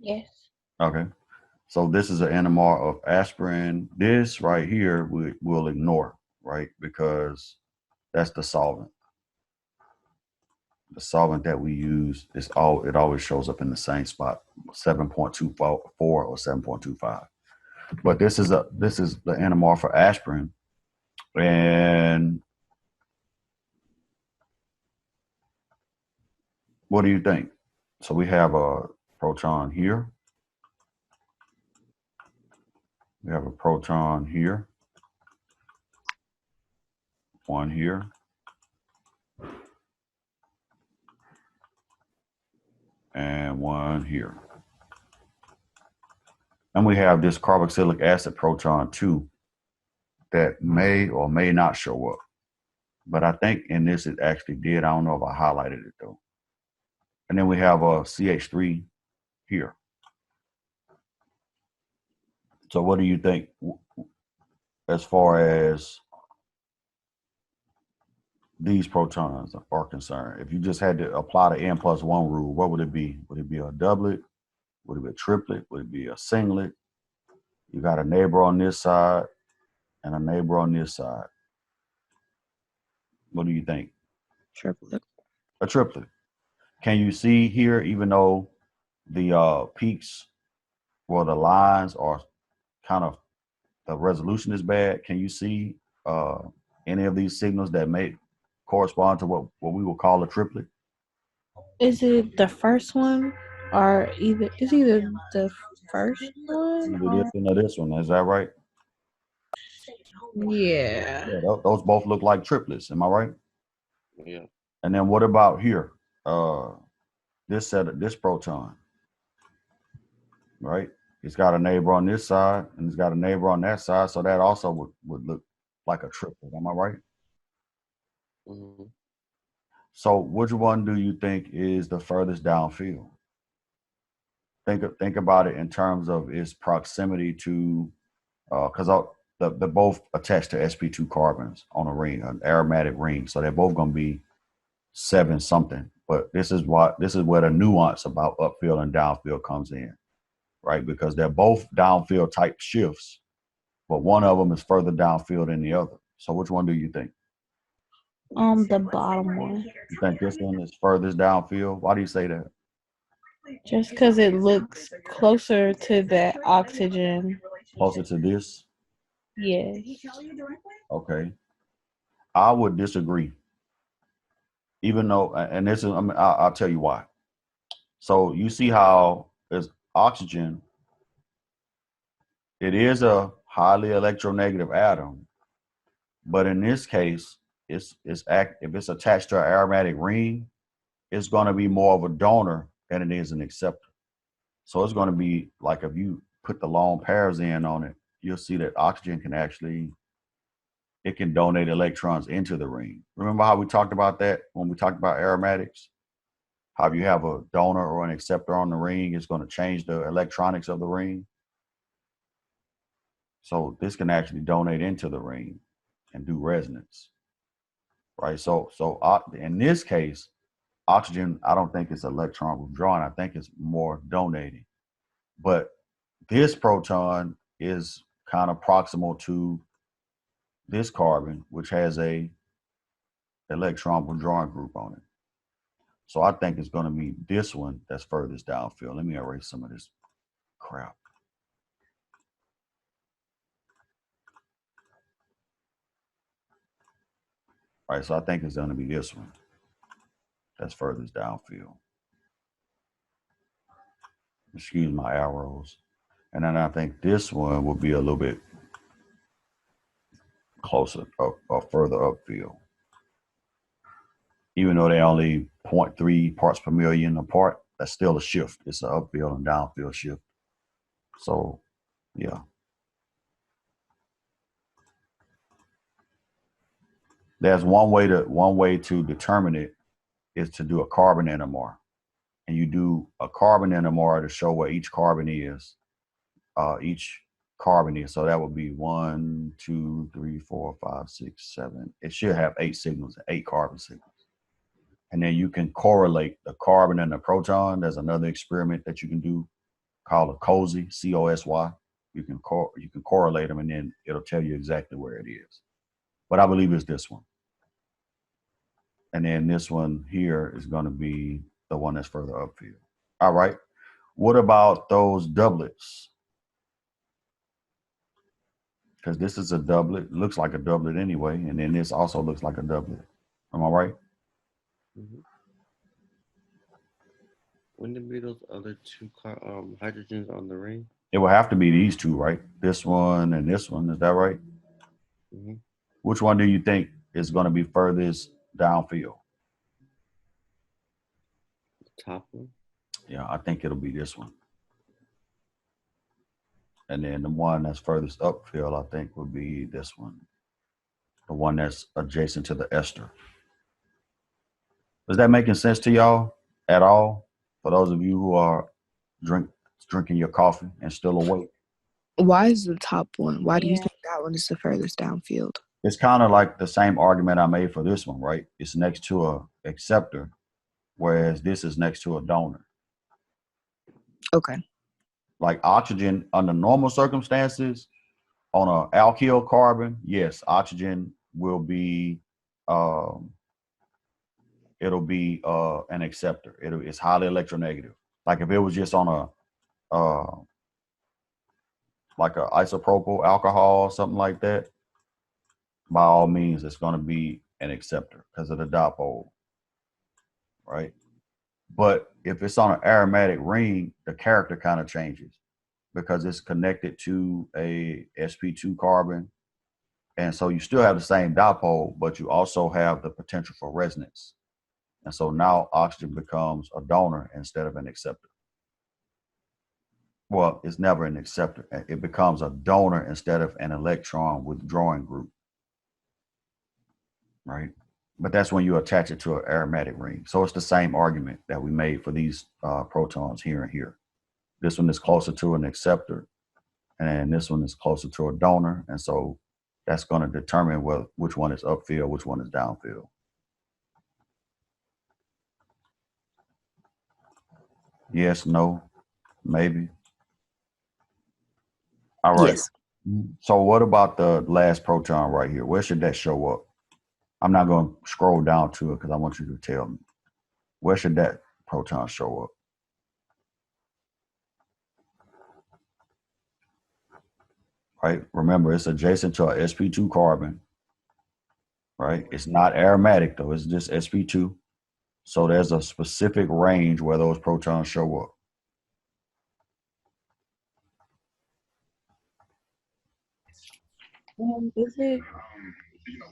Yes. Okay. So this is an NMR of aspirin. This right here we'll ignore, right? Because that's the solvent. The solvent that we use it always shows up in the same spot, 7.24 or 7.25. But this is the NMR for aspirin. And what do you think? So we have a proton here. We have a proton here, one here, and one here. And we have this carboxylic acid proton too that may or may not show up. But I think in this it actually did. I don't know if I highlighted it though. And then we have a CH3 here. So what do you think as far as these protons are concerned? If you just had to apply the n+1 rule, what would it be? Would it be a doublet? Would it be a triplet? Would it be a singlet? You got a neighbor on this side and a neighbor on this side. What do you think? Triplet. A triplet. Can you see here, even though the peaks or the lines are kind of, the resolution is bad, can you see any of these signals that may correspond to what we will call a triplet? Is it the first one or either the first one Either this or one or this one, is that right? yeah. Yeah, those both look like triplets, am I right? Yeah. And then what about here? Uh, this proton, right? It's got a neighbor on this side and it's got a neighbor on that side, so that also would look like a triplet, am I right? Mm-hmm. So which one do you think is the furthest downfield? Think about it in terms of its proximity to, because they're both attached to sp2 carbons on a ring, an aromatic ring, so they're both going to be 7 something. But this is where the nuance about upfield and downfield comes in, right? Because they're both downfield type shifts, but one of them is further downfield than the other. So which one do you think? The bottom one. You think this one is furthest downfield? Why do you say that? Just because it looks closer to that oxygen. Closer to this? Yes. Okay. I would disagree. Even though, and this is, I mean, I'll tell you why. So you see how there's oxygen. It is a highly electronegative atom, but in this case, if it's attached to an aromatic ring, it's going to be more of a donor than it is an acceptor. So it's going to be like if you put the lone pairs in on it, you'll see that oxygen can actually, it can donate electrons into the ring. Remember how we talked about that when we talked about aromatics? How if you have a donor or an acceptor on the ring, it's going to change the electronics of the ring. So this can actually donate into the ring and do resonance, right? So in this case, oxygen, I don't think it's electron withdrawing. I think it's more donating. But this proton is kind of proximal to this carbon, which has a electron withdrawing group on it. So I think it's going to be this one that's furthest downfield. Let me erase some of this crap. All right, so I think it's going to be this one that's furthest downfield. Excuse my arrows. And then I think this one will be a little bit closer or further upfield. Even though they're only 0.3 parts per million apart, that's still a shift. It's an upfield and downfield shift. So, yeah. There's one way to determine it is to do a carbon NMR. And you do a carbon NMR to show where each carbon is. So that would be 1, 2, 3, 4, 5, 6, 7. It should have 8 signals, 8 carbon signals. And then you can correlate the carbon and the proton. There's another experiment that you can do called a COSY, COSY. You can correlate them, and then it'll tell you exactly where it is. But I believe it's this one. And then this one here is going to be the one that's further upfield. All right. What about those doublets? Because this is a doublet, looks like a doublet anyway, and then this also looks like a doublet. Am I right? Mm-hmm. Wouldn't it be those other two hydrogens on the ring? It will have to be these two, right? This one and this one. Is that right? Mm-hmm. Which one do you think is going to be furthest downfield? The top one. Yeah, I think it'll be this one. And then the one that's furthest upfield, I think, would be this one. The one that's adjacent to the ester. Is that making sense to y'all at all? For those of you who are drinking your coffee and still awake? Why is the top one? Why do you Yeah. think that one is the furthest downfield? It's kind of like the same argument I made for this one, right? It's next to a acceptor, whereas this is next to a donor. Okay. Like oxygen under normal circumstances on an alkyl carbon, yes, oxygen will be it'll be an acceptor. It's highly electronegative. Like if it was just on a like a isopropyl alcohol or something like that, by all means, it's going to be an acceptor because of the dipole, right? But if it's on an aromatic ring, the character kind of changes because it's connected to a sp2 carbon. And so you still have the same dipole, but you also have the potential for resonance. And so now oxygen becomes a donor instead of an acceptor. Well, it's never an acceptor. It becomes a donor instead of an electron withdrawing group, right? But that's when you attach it to an aromatic ring. So it's the same argument that we made for these protons here and here. This one is closer to an acceptor, and this one is closer to a donor. And so that's going to determine which one is upfield, which one is downfield. Yes, no, maybe. All right. Yes. So what about the last proton right here? Where should that show up? I'm not going to scroll down to it because I want you to tell me. Where should that proton show up? Right? Remember, it's adjacent to a sp2 carbon. Right? It's not aromatic though. It's just sp2. So there's a specific range where those protons show up. Is it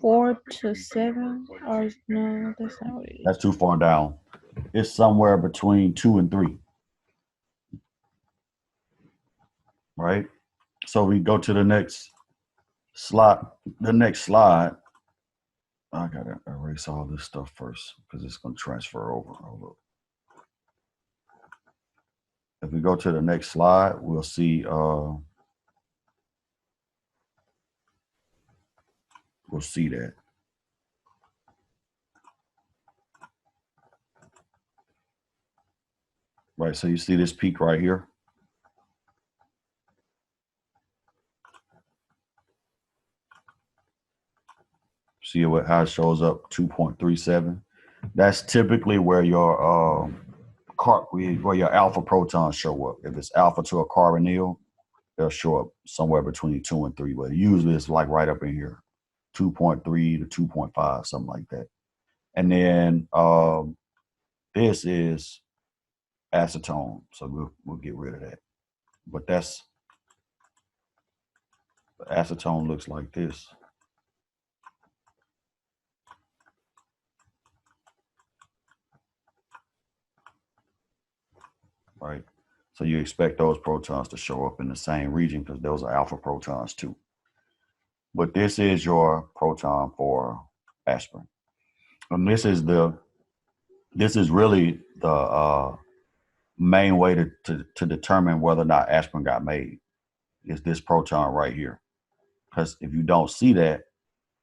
4 to 7 or no? That's not what it is. That's too far down. It's somewhere between 2 and 3. Right? So we go to the next slide. The next slide. I gotta erase all this stuff first because it's gonna transfer over. Hold up. If we go to the next slide, we'll see that. Right, so you see this peak right here. See how it shows up 2.37. That's typically where your where your alpha protons show up. If it's alpha to a carbonyl, they'll show up somewhere between 2 and 3, but usually it's like right up in here, 2.3 to 2.5, something like that. And then this is acetone, so we'll get rid of that. But the acetone looks like this. Right? So you expect those protons to show up in the same region because those are alpha protons too. But this is your proton for aspirin. And this is really the main way to determine whether or not aspirin got made is this proton right here. Because if you don't see that,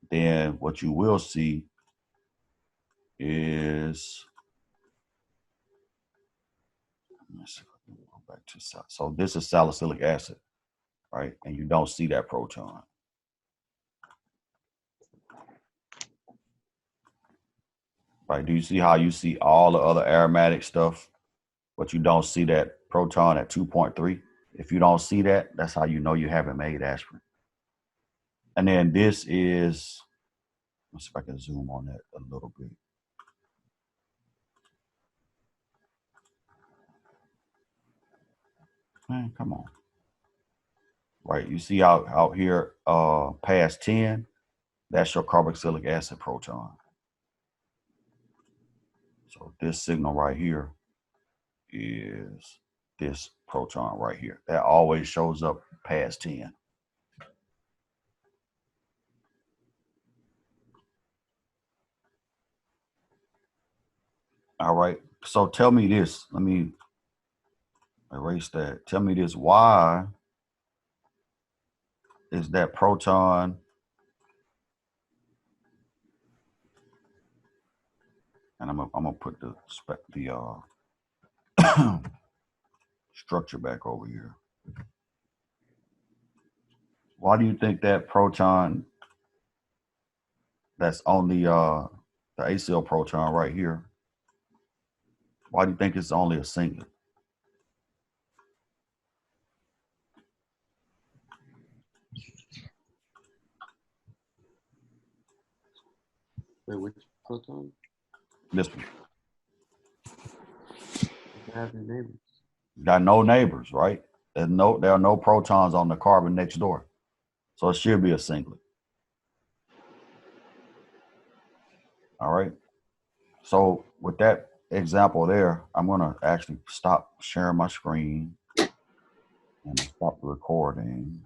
then what you will see is, let's see, Back to so this is salicylic acid, right? And you don't see that proton. Right? Do you see how you see all the other aromatic stuff, but you don't see that proton at 2.3? If you don't see that, that's how you know you haven't made aspirin. And then this is, let's see if I can zoom on that a little bit. Man, come on. Right, you see out here past 10, that's your carboxylic acid proton. So this signal right here is this proton right here. That always shows up past 10. All right, so tell me this. Let me erase that. Tell me this. Why is that proton and I'm gonna put the structure back over here. Why do you think that proton that's on the ACL proton right here, why do you think it's only a singlet? Wait, which proton? This one. They have their neighbors. Got no neighbors, right? There are no protons on the carbon next door. So it should be a singlet. All right. So with that example there, I'm gonna actually stop sharing my screen and stop the recording.